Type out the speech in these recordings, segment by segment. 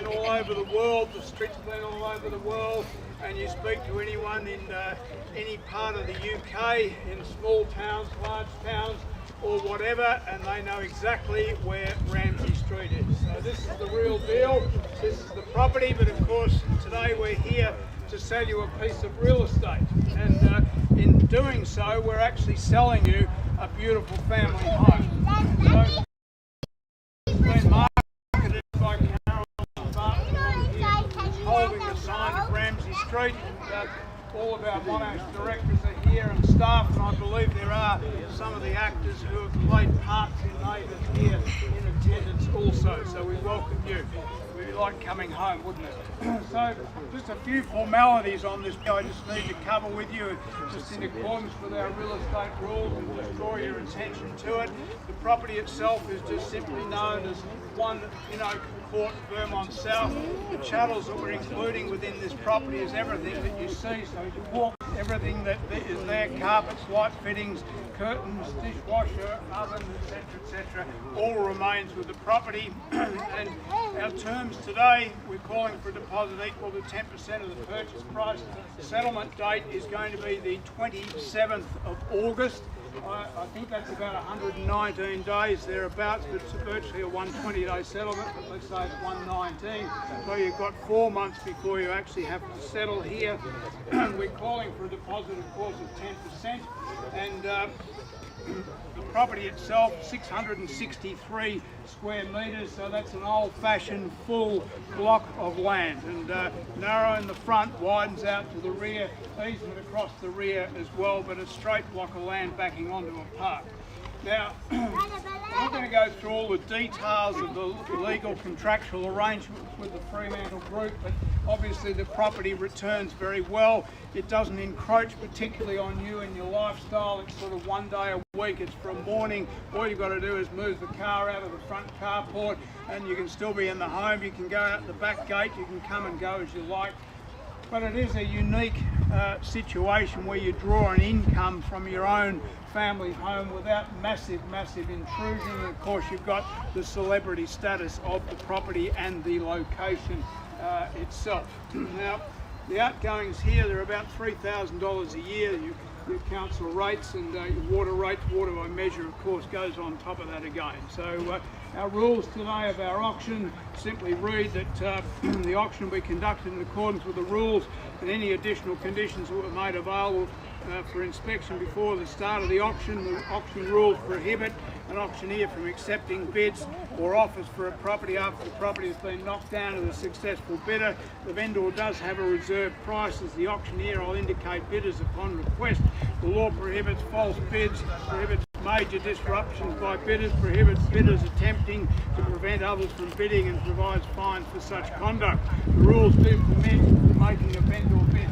been all over the world, the street's been all over the world, and you speak to anyone in any part of the UK, in small towns, large towns, or whatever, and they know exactly where Ramsay Street is. So this is the real deal, this is the property, but of course today we're here to sell you a piece of real estate, and in doing so we're actually selling you a beautiful family home. So, it's been marketed by Carolyn and Barton, holding the sign of Ramsay Street, and all of our Monash directors are here and staff, and I believe there are some of the actors who have played parts in Neighbours here in attendance also, so we welcome you. We'd like coming home, wouldn't it? So just a few formalities on this I just need to cover with you, just in accordance with our real estate rules, and just draw your attention to it. The property itself is just simply known as 1 Court, Vermont South. The chattels that we're including within this property is everything that you see, so you walk, everything that is there, carpets, light fittings, curtains, dishwasher, oven, etc., all remains with the property. And our terms today, we're calling for a deposit equal to 10% of the purchase price. The settlement date is going to be the 27th of August. I think that's about 119 days thereabouts, but it's virtually a 120-day settlement, but let's say it's 119. So you've got 4 months before you actually have to settle here. We're calling for a deposit, of course, of 10%, and the property itself, 663 square metres, so that's an old-fashioned full block of land, and narrow in the front, widens out to the rear, easement across the rear as well, but a straight block of land backing onto a park. Now, I'm not going to go through all the details of the legal contractual arrangements with the Fremantle Group, but obviously the property returns very well. It doesn't encroach particularly on you and your lifestyle. It's sort of 1 day a week. It's from morning. All you've got to do is move the car out of the front carport and you can still be in the home. You can go out the back gate. You can come and go as you like. But it is a unique situation where you draw an income from your own family home without massive intrusion, and of course you've got the celebrity status of the property and the location itself. Now, the outgoings here, they're about $3,000 a year. Your council rates and your water rates, water by measure, of course, goes on top of that again. So our rules today of our auction simply read that the auction will be conducted in accordance with the rules, and any additional conditions that were made available for inspection before the start of the auction. The auction rules prohibit an auctioneer from accepting bids or offers for a property after the property has been knocked down to the successful bidder. The vendor does have a reserve price, as the auctioneer will indicate bidders upon request. The law prohibits false bids, prohibits major disruptions by bidders, prohibits bidders attempting to prevent others from bidding, and provides fines for such conduct. The rules do permit making a vendor bid.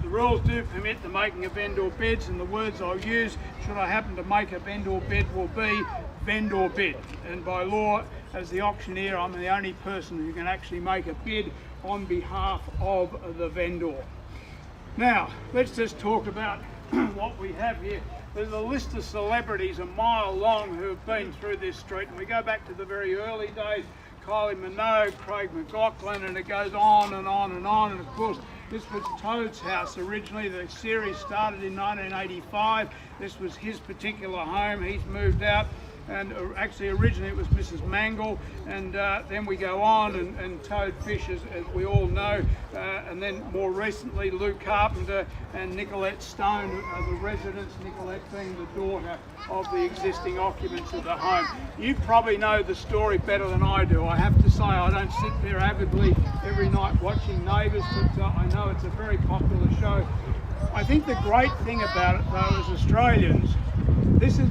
The rules do permit the making of vendor bids, and the words I'll use should I happen to make a vendor bid will be vendor bid. And by law, as the auctioneer, I'm the only person who can actually make a bid on behalf of the vendor. Now, let's just talk about what we have here. There's a list of celebrities a mile long who have been through this street, and we go back to the very early days. Kylie Minogue, Craig McLaughlin, and it goes on and on and on. And of course, this was Toad's house originally. The series started in 1985. This was his particular home. He's moved out, and actually originally it was Mrs. Mangle, and then we go on, and Toad Fish, as we all know, and then more recently Lou Carpenter and Nicolette Stone are the residents, Nicolette being the daughter of the existing occupants of the home. You probably know the story better than I do. I have to say, I don't sit there avidly every night watching Neighbours, but I know it's a very popular show. I think the great thing about it, though, as Australians, this has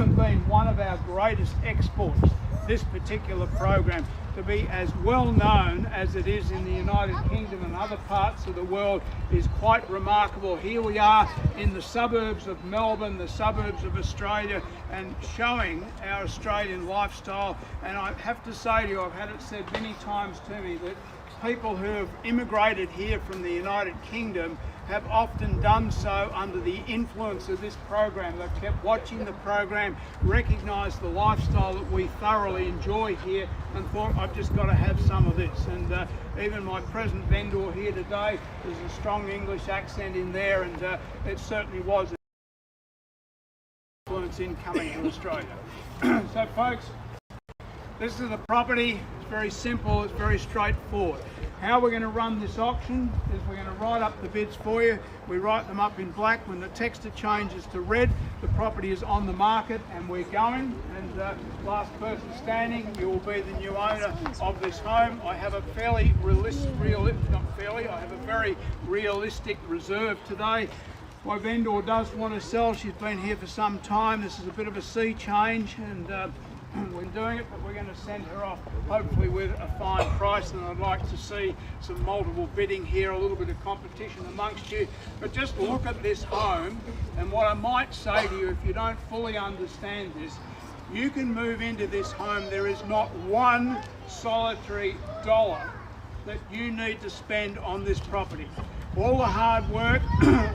been one of our greatest exports, this particular program. To be as well known as it is in the United Kingdom and other parts of the world is quite remarkable. Here we are in the suburbs of Melbourne, the suburbs of Australia, and showing our Australian lifestyle. And I have to say to you, I've had it said many times to me, that people who have immigrated here from the United Kingdom have often done so under the influence of this program. They've kept watching the program, recognised the lifestyle that we thoroughly enjoy here, and thought, I've just got to have some of this. And even my present vendor here today, there's a strong English accent in there, and it certainly was an influence in coming to Australia. So folks, this is the property. It's very simple, it's very straightforward. How we're going to run this auction is we're going to write up the bids for you. We write them up in black. When the texture changes to red, the property is on the market and we're going. And last person standing, you will be the new owner of this home. I have a very realistic reserve today. My vendor does want to sell. She's been here for some time. This is a bit of a sea change, and we're doing it, but we're going to send her off hopefully with a fine price. And I'd like to see some multiple bidding here, a little bit of competition amongst you. But just look at this home, and what I might say to you, if you don't fully understand this, you can move into this home. There is not one solitary dollar that you need to spend on this property. All the hard work,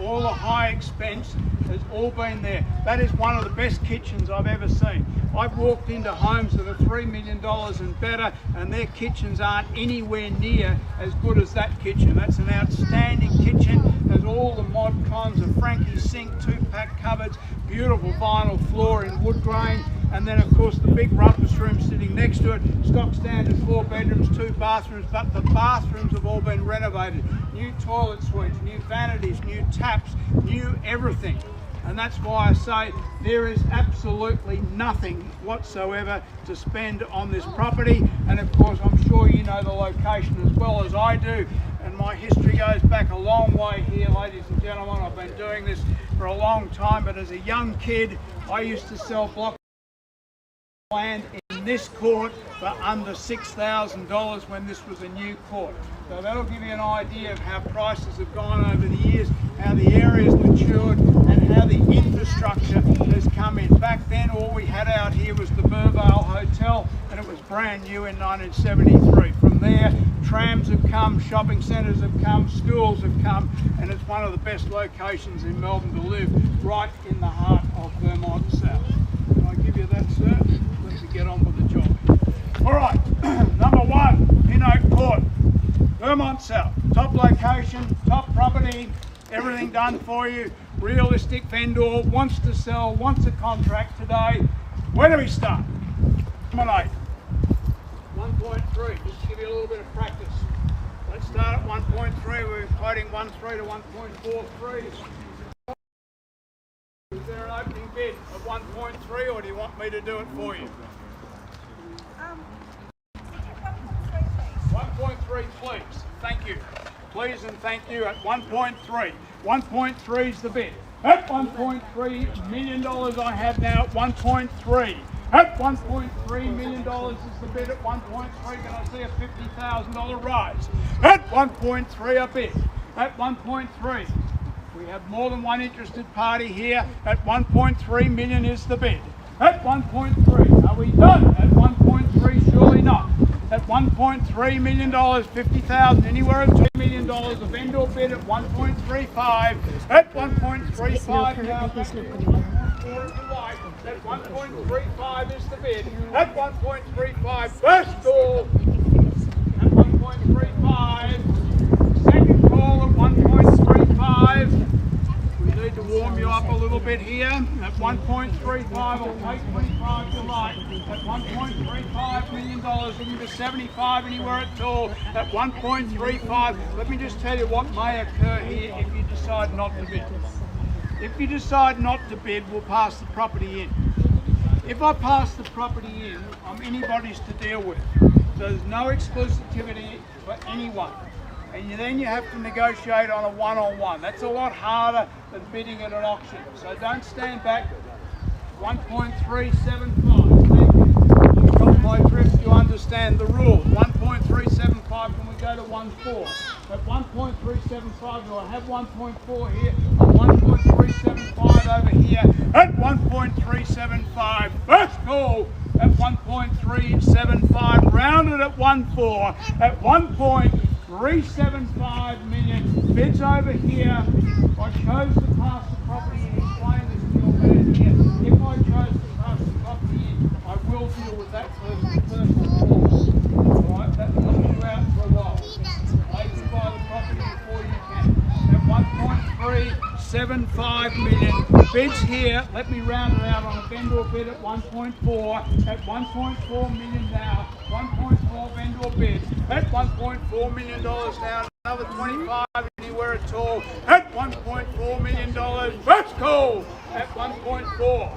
all the high expense has all been there. That is one of the best kitchens I've ever seen. I've walked into homes that are $3 million and better, and their kitchens aren't anywhere near as good as that kitchen. That's an outstanding kitchen. There's all the mod cons of Frankie sink, 2-pack cupboards, beautiful vinyl floor in wood grain, and then of course the big rumpus room sitting next to it. Stock standard 4 bedrooms, 2 bathrooms, but the bathrooms have all been renovated. New toilet suites, new vanities, new taps, new everything. And that's why I say there is absolutely nothing whatsoever to spend on this property. And of course, I'm sure you know the location as well as I do. And my history goes back a long way here, ladies and gentlemen. I've been doing this for a long time, but as a young kid, I used to sell block land in this court for under $6,000 when this was a new court. So that'll give you an idea of how prices have gone over the years, how the area's matured, and how the infrastructure has come in. Back then, all we had out here was the Burvale Hotel, and it was brand new in 1973. From there, trams have come, shopping centres have come, schools have come, and it's one of the best locations in Melbourne to live, right in the heart of Vermont South. Can I give you that, sir? Let's get on with the job. All right, number one, Pin Oak Court, Vermont South. Top location, top property, everything done for you. Realistic vendor, wants to sell, wants a contract today. Where do we start? Come on, 1.3, just to give you a little bit of practice. Let's start at 1.3. We're quoting 1.3 to 1.43. Is there an opening bid of 1.3, or do you want me to do it for you? 1.3, please. Thank you. Please and thank you at 1.3. 1.3 is the bid. At $1.3 million I have now at 1.3. At $1.3 million is the bid at 1.3. Can I see a $50,000 rise? At 1.3 a bid. At 1.3. We have more than one interested party here. At 1.3 million is the bid. At 1.3. Are we done? At 1.3, surely not. At $1.3 million, 50,000, anywhere at $2 million, a vendor bid at 1.35. At 1.35 now, at 1.35 is the bid. At 1.35, first call. At 1.35, second call at 1.35. We need to warm you up a little bit here. At 1.35, I'll take 25 to light. At $1.35 million, looking for 75 anywhere at all. At 1.35, let me just tell you what may occur here if you decide not to bid. If you decide not to bid, we'll pass the property in. If I pass the property in, I'm anybody's to deal with. So there's no exclusivity for anyone. And then you have to negotiate on a one-on-one. That's a lot harder than bidding at an auction. So don't stand back. 1.375. Thank you. You've got my drift. You understand the rules. 1.375 when we go to 1.4. At 1.375, do I have 1.4 here? 1.375 over here. At 1.375. First call at 1.375. Rounded at 1.4. At 1.375. 375 million. Bids over here. I chose to pass the property and explain this to your man here. If I chose to pass the property in, I will deal with that person first of all. Alright, that will help you out for a while. They can buy the property before you can. At 1.375 million. Bids here, let me round it out on a vendor bid at 1.4. At 1.4 million now. 1.4 vendor bid. At $1.4 million now. Another 25 anywhere at all. At $1.4 million. First call at 1.4.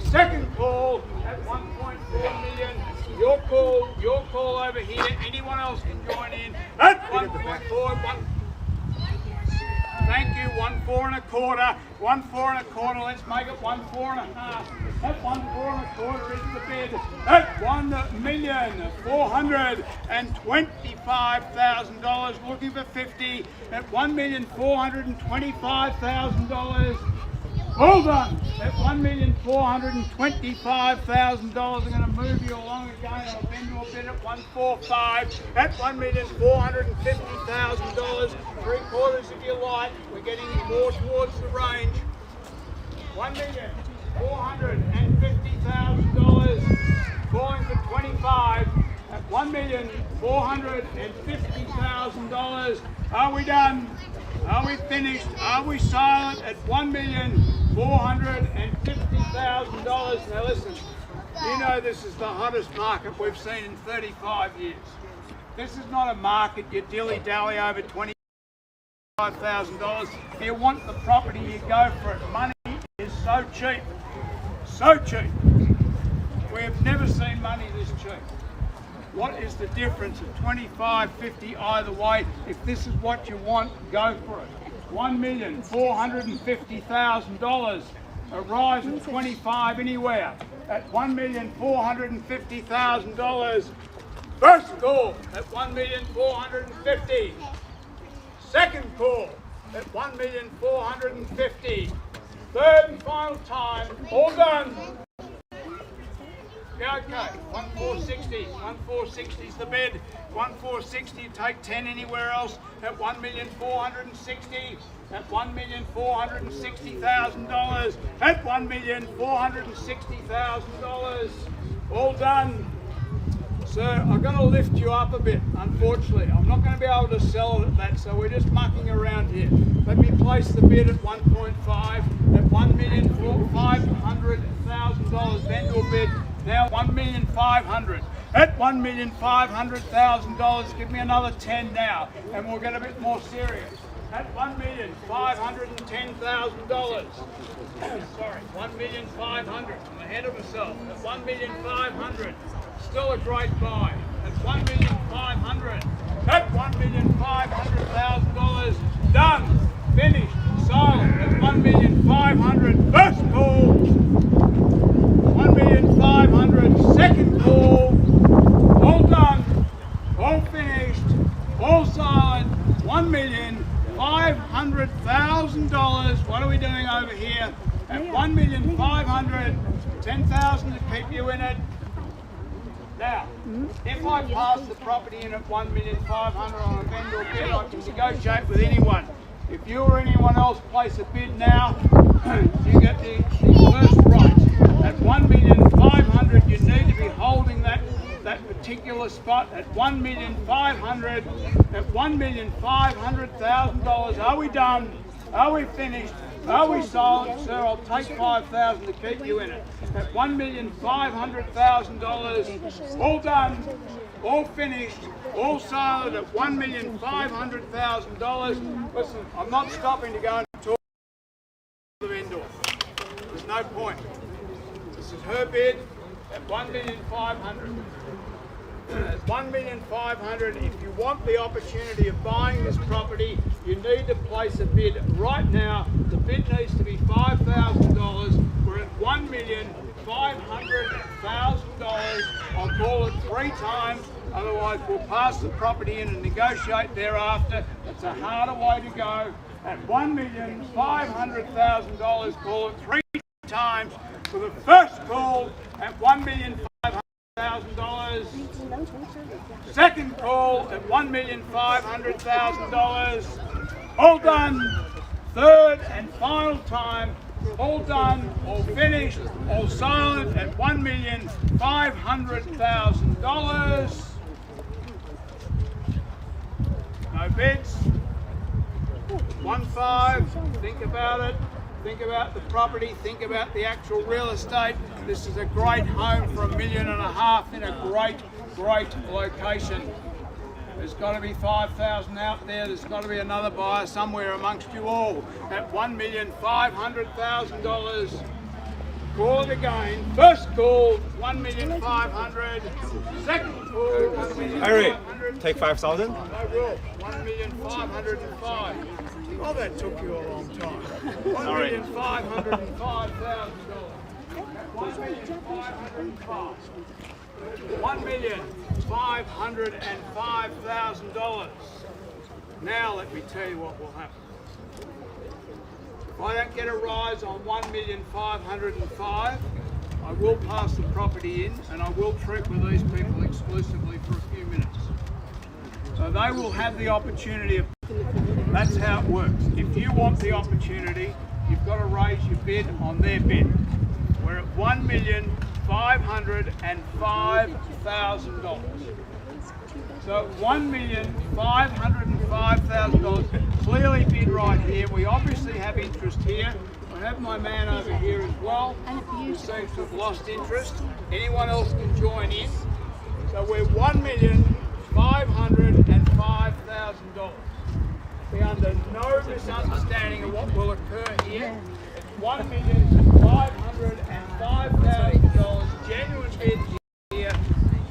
Second call at 1.4 million. Your call over here. Anyone else can join in at 1.4. Thank you. 1.425. 1.425. Let's make it 1.450. At 1.425 is the bid. At $1,425,000. Looking for 50. At $1,425,000. Hold on. At $1,425,000. I'm going to move you along again. I'll bend your bid at 1.45. At $1,450,000. 3/4 if you like. We're getting more towards the range. $1,450,000. Calling for 25. At $1,450,000. Are we done? Are we finished? Are we silent? At $1,450,000. Now listen, you know this is the hottest market we've seen in 35 years. This is not a market you dilly-dally over $25,000. If you want the property, you go for it. Money is so cheap. So cheap. We have never seen money this cheap. What is the difference of 25, 50 either way? If this is what you want, go for it. $1,450,000. A rise of 25 anywhere at $1,450,000. First call at $1,450,000. Second call at $1,450,000. Third and final time. All done. Okay, 1,460. 1,460 is the bid. 1,460. Take 10 anywhere else at $1,460,000. At $1,460,000. At $1,460,000. All done. Sir, I'm going to lift you up a bit, unfortunately. I'm not going to be able to sell it at that, so we're just mucking around here. Let me place the bid at 1.5 at $1,500,000 vendor bid. Now $1,500,000. At $1,500,000, give me another 10 now, and we'll get a bit more serious. At $1,510,000. Sorry, $1,500,000. I'm ahead of myself. At $1,500,000. Still a great buy. At $1,500,000. At $1,500,000. Done. Finished. Silent. At $1,500,000. First call. $1,500,000. Second call. All done. All finished. All silent. $1,500,000. What are we doing over here? At $1,500,000. 10,000 to keep you in it. Now, if I pass the property in at $1,500,000 on a vendor bid, I can negotiate with anyone. If you or anyone else place a bid now, you get the first right. At $1,500,000, you need to be holding that particular spot at $1,500,000. At $1,500,000. Are we done? Are we finished? Are we silent? Sir, I'll take $5,000 to keep you in it. At $1,500,000. All done. All finished. All silent at $1,500,000. Listen, I'm not stopping to go and talk to the vendor. There's no point. This is her bid at $1,500,000. At $1,500,000, if you want the opportunity of buying this property, you need to place a bid right now. The bid needs to be $5,000. We're at $1,500,000. I'll call it 3 times. Otherwise, we'll pass the property in and negotiate thereafter. It's a harder way to go. At $1,500,000, call it 3 times for the first call at $1,500,000. Second call at $1,500,000. All done. Third and final time. All done, all finished, all silent at $1,500,000. No bids. 1.5. Think about it. Think about the property. Think about the actual real estate. This is a great home for $1.5 million in a great location. There's got to be 5,000 out there. There's got to be another buyer somewhere amongst you all at $1,500,000. Call it again. First call, $1,500,000. Second call, $1,500,000. Take 5,000. No rule. $1,505,000. Oh, that took you a long time. $1,505,000. $1,505,000. Now let me tell you what will happen. If I don't get a rise on $1,505,000, I will pass the property in and I will treat with these people exclusively for a few minutes. So they will have the opportunity of, that's how it works. If you want the opportunity, you've got to raise your bid on their bid. We're at $1,505,000. So $1,505,000 clearly bid right here. We obviously have interest here. I have my man over here as well, who seems to have lost interest. Anyone else can join in. So we're $1,505,000. Be under no misunderstanding of what will occur here. $1,505,000 genuine bid here,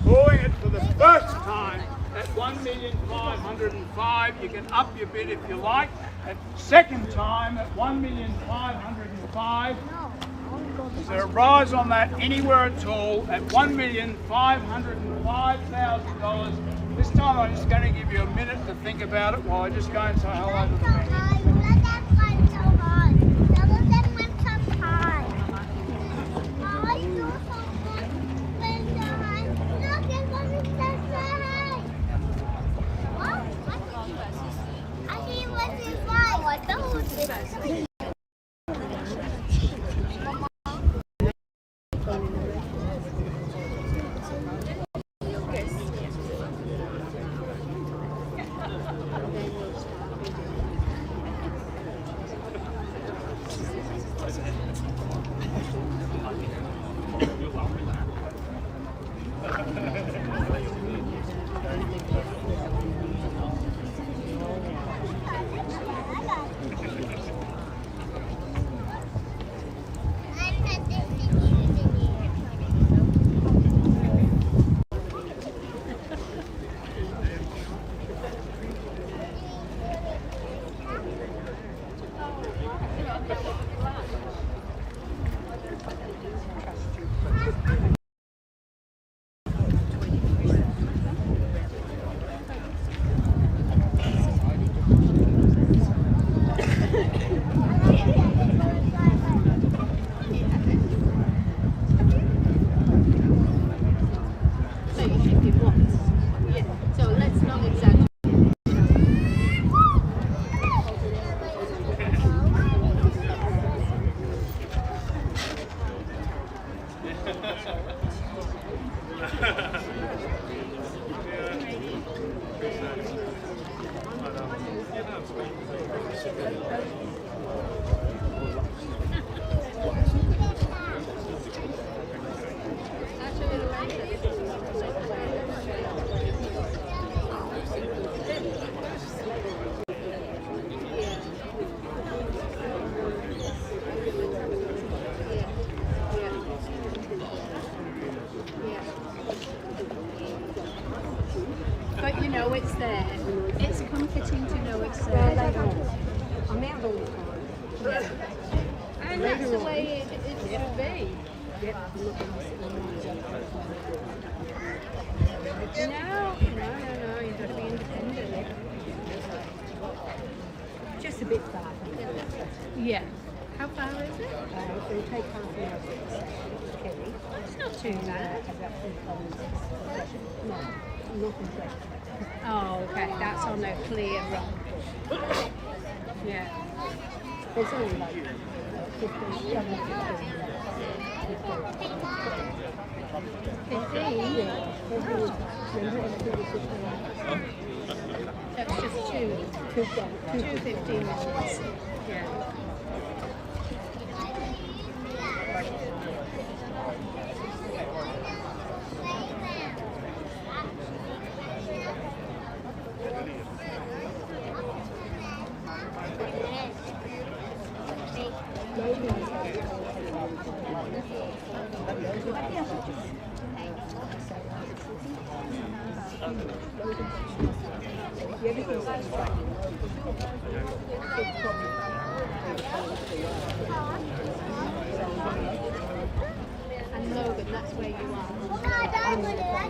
calling it for the first time at $1,505,000. You can up your bid if you like. At second time at $1,505,000. Is there a rise on that anywhere at all at $1,505,000? This time I'm just going to give you a minute to think about it while I just go and say hello to the man. But you know it's there. It's comforting to know it's there. I'm out all the time. And that's the way it should be. No, you've got to be independent. Just a bit far. Yeah. How far is it? It'll take half an hour. Kelly. It's not too bad. Oh, okay. That's on a clear rock. Yeah. There's only like 15. 15? Yeah. That's just two 15-minutes. Yeah. And Logan, that's where you are. Oh, okay, I don't care. I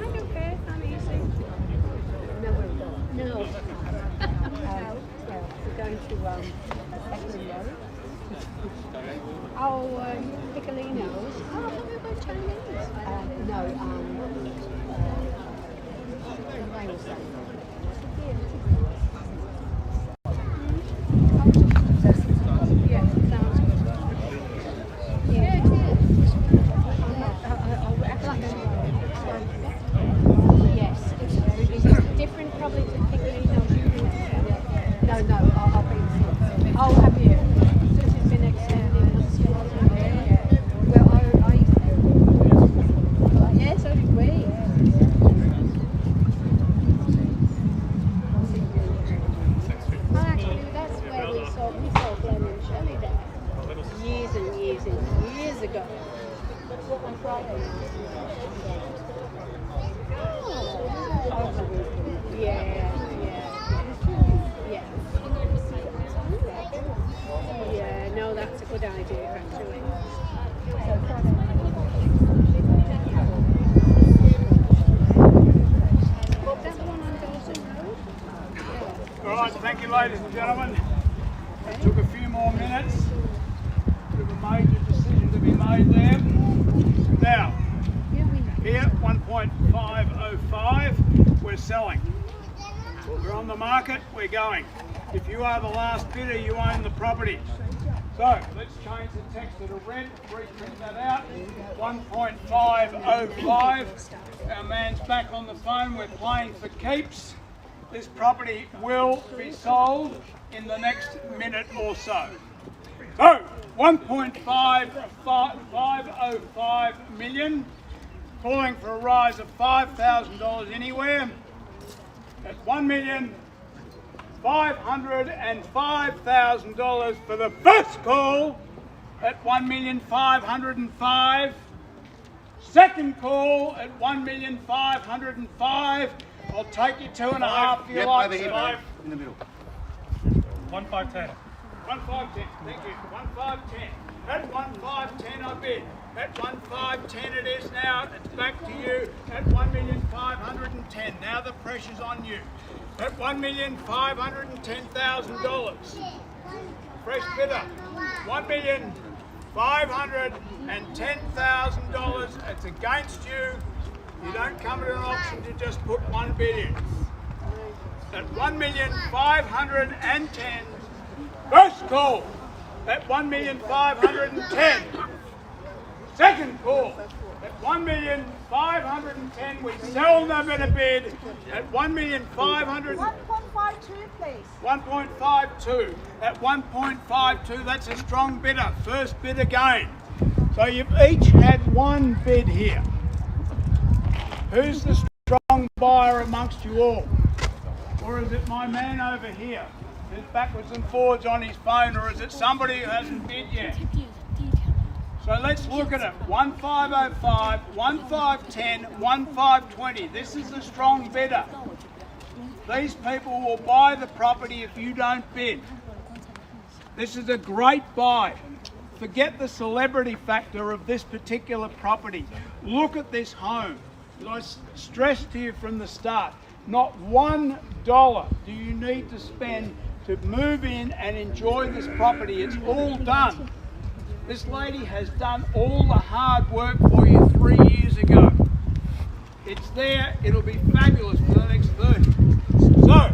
don't care. I'm easy. No. We're going to Eckland Road. Oh, Piccolinos. Oh, I thought we were Chinese. No, Wales. Yeah, sounds good. Yeah, it is. Yes, it's very different probably to Piccolinos. No, I'll be. Oh, have you? Since it's been extended. Well, I used to do Yeah, so did we. Well, actually, that's where we saw Glenn and Shelley there. Years and years and years ago. on Friday. Yeah. Yeah, no, that's a good idea, actually. That's the one on Dawson Road? All right, thank you, ladies and gentlemen. It took a few more minutes. There was a major decision to be made there. Now, here, 1.505, we're selling. We're on the market, we're going. If you are the last bidder, you own the property. So let's change the text to the red, reprint that out. 1.505. Our man's back on the phone. We're playing for keeps. This property will be sold in the next minute or so. So 1.505 million. Calling for a rise of $5,000 anywhere. At $1,505,000 for the first call. At $1,505,000. Second call at $1,505,000. I'll take you 2.5 if you like. Over here, in the middle. 1,510. 1,510. Thank you. 1,510. At 1,510 I bid. At 1,510 it is now. It's back to you at 1,510. Now the pressure's on you. At $1,510,000. Fresh bidder. $1,510,000. It's against you. You don't come to an auction to just put one bid in. At $1,510,000. First call at $1,510,000. Second call at $1,510,000. We sell them at a bid at $1,500,000. 1.52, please. 1.52 at 1.52. That's a strong bidder. First bid again. So you've each had one bid here. Who's the strong buyer amongst you all? Or is it my man over here who's backwards and forwards on his phone, or is it somebody who hasn't bid yet? So let's look at it. 1,505, 1,510, 1,520. This is the strong bidder. These people will buy the property if you don't bid. This is a great buy. Forget the celebrity factor of this particular property. Look at this home. As I stressed to you from the start, not $1 do you need to spend to move in and enjoy this property. It's all done. This lady has done all the hard work for you 3 years ago. It's there. It'll be fabulous for the next 30. So,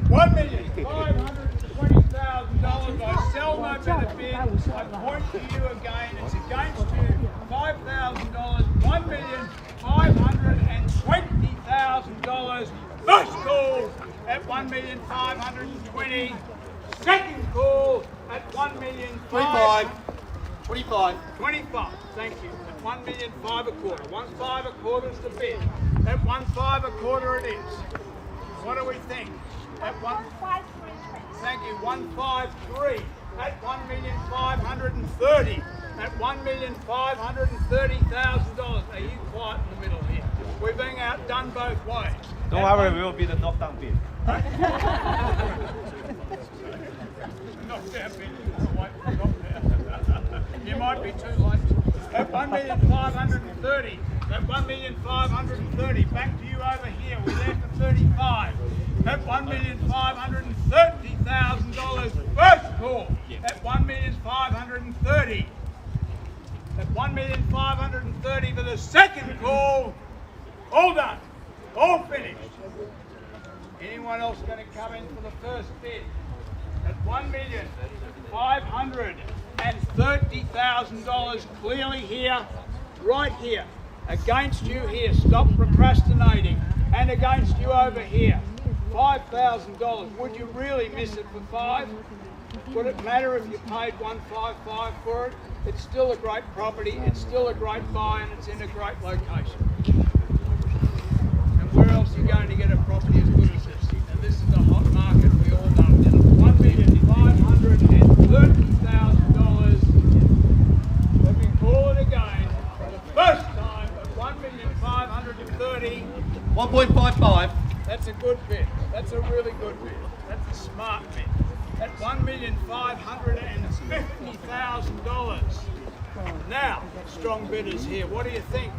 $1,520,000. I sell no better bid. I point to you again. It's against you. $5,000. $1,520,000. First call at $1,520,000. Second call at $1,500,000. 25. 25. Thank you. At $1,525,000. 1,525,000 is the bid. At 1,525,000 it is. What do we think? At 1.53. Thank you. 153. At $1,530,000. At $1,530,000. Are you quiet in the middle here? We're being outdone both ways. Don't worry, we will be the knockdown bid. Knockdown bid. You might be too late. At $1,530,000. At $1,530,000. Back to you over here. We're there for 35. At $1,530,000. First call. At $1,530,000. At $1,530,000 for the second call. All done. All finished. Anyone else going to come in for the first bid? At $1,530,000 clearly here, right here, against you here. Stop procrastinating. And against you over here. $5,000. Would you really miss it for $5,000? Would it matter if you paid $155,000 for it? It's still a great property. It's still a great buy, and it's in a great location. And where else are you going to get a property as good as this? And this is a hot market. We all know it. $1,530,000. Let me call it again for the first time at $1,530,000. 1.55. That's a good bid. That's a really good bid. That's a smart bid. At $1,550,000. Now, strong bidders here. What do you think?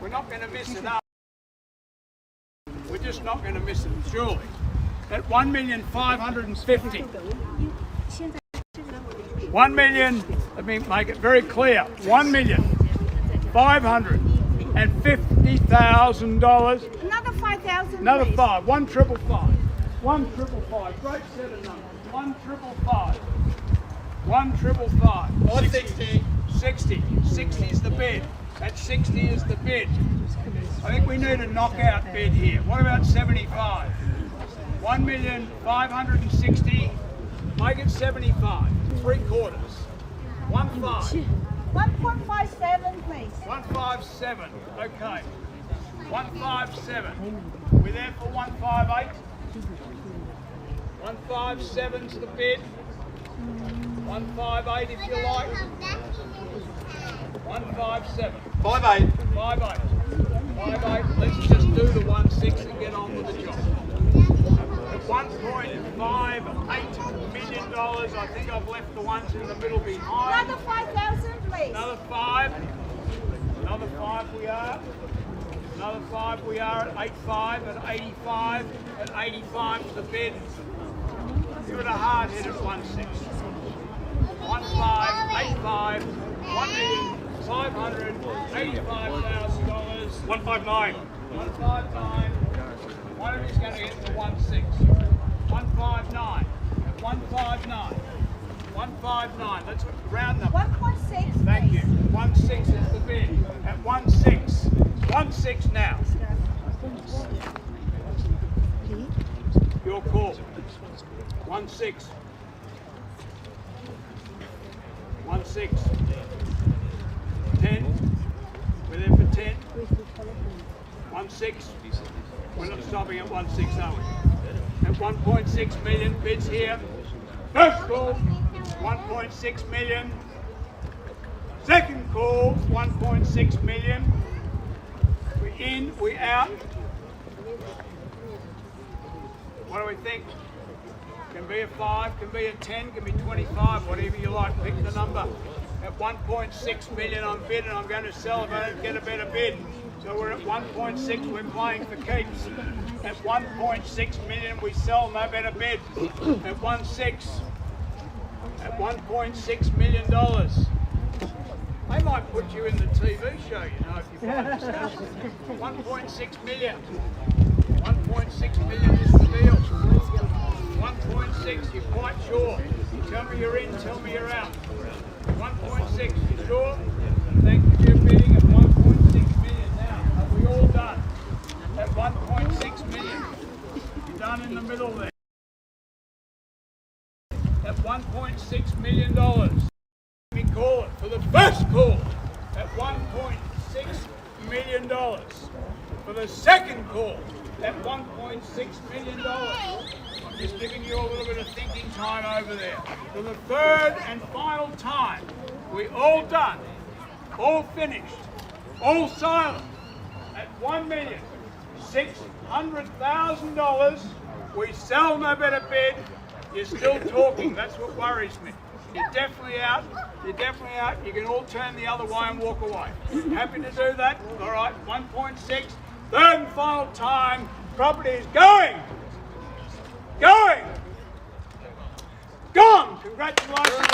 We're not going to miss it up. We're just not going to miss it, surely. At $1,550,000. 1 million, let me make it very clear, $1,550,000. Another 5,000. Another please. 5, 1,555,000. 1,555. Great set of numbers. 1,555. 1,555. 160. 60. 60 is the bid. That 60 is the bid. I think we need a knockout bid here. What about 75? 1,560,000. Make it 75. 3/4. 1.5. 1.57, please. 157. Okay. 157. We there for 158? 157's the bid. 158 if you like. 157. 58. 58. 58. Let's just do the 16 and get on with the job. At $1.58 million, I think I've left the ones in the middle behind. Another 5,000, please. Another 5. Another 5 we are. Another 5 we are at 85, at 85, at 85 is the bid. Give it a hard hit at 16. 1585, $1,585,000. 159. 159. One of you's going to get to 16. 159. 159. 159. Let's round them. 1.6, Thank you. please. 16 is the bid. At 16. 16 now. Your call. 16. 16. 10. We're there for 10. 16. We're not stopping at 16, are we? At 1.6 million bids here. First call, 1.6 million. Second call, 1.6 million. We in, we out. What do we think? Can be a 5, can be a 10, can be 25, whatever you like, pick the number. At 1.6 million I'm bidding, I'm going to sell if I don't get a better bid. So we're at 1.6, we're playing for keeps. At 1.6 million we sell, no better bid. At 1.6. At $1.6 million. They might put you in the TV show, you know, if you find yourself. 1.6 million. 1.6 million is the deal. 1.6, you're quite sure. Tell me you're in, tell me you're out. 1.6, you sure? Thank you for your bidding at 1.6 million. Now, are we all done? At 1.6 million. You're done in the middle there. At $1.6 million. Let me call it for the first call at $1.6 million. For the second call at $1.6 million. I'm just giving you a little bit of thinking time over there. For the third and final time, we all done, all finished, all silent at $1,600,000. We sell, no better bid. You're still talking. That's what worries me. You're definitely out. You're definitely out. You can all turn the other way and walk away. Happy to do that? All right. 1.6. Third and final time. Property is going. Going. Gone. Congratulations.